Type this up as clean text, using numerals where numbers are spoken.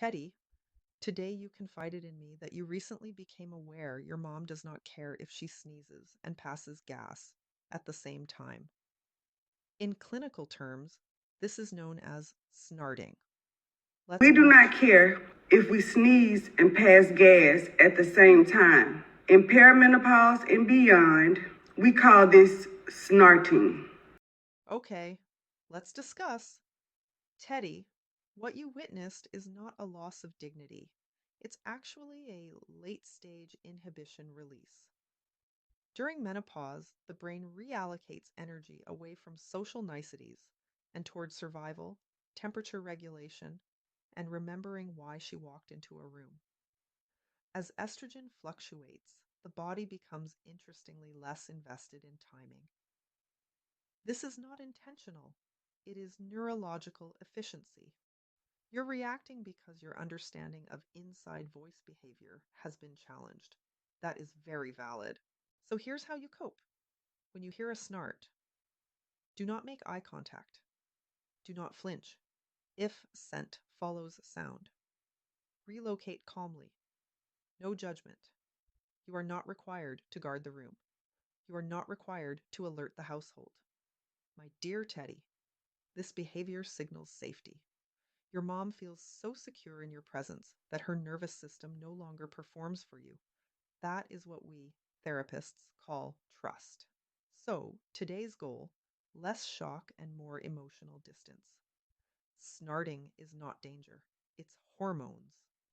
Teddy, today you confided in me that you recently became aware your mom does not care if she sneezes and passes gas at the same time. In clinical terms, this is known as snarting. Let's We do walk not care if we sneeze and pass gas at the same time. In perimenopause and beyond, we call this snarting. Okay, let's discuss. Teddy, what you witnessed is not a loss of dignity. It's actually a late stage inhibition release. During menopause, the brain reallocates energy away from social niceties and towards survival, temperature regulation, and remembering why she walked into a room. As estrogen fluctuates, the body becomes interestingly less invested in timing. This is not intentional, it is neurological efficiency. You're reacting because your understanding of inside voice behavior has been challenged. That is very valid. So here's how you cope. When you hear a snart, do not make eye contact. Do not flinch. If scent follows sound, relocate calmly. No judgment. You are not required to guard the room. You are not required to alert the household. My dear Teddy, this behavior signals safety. Your mom feels so secure in your presence that her nervous system no longer performs for you. That is what we, therapists, call trust. So, today's goal: less shock and more emotional distance. Snarting is not danger, it's hormones.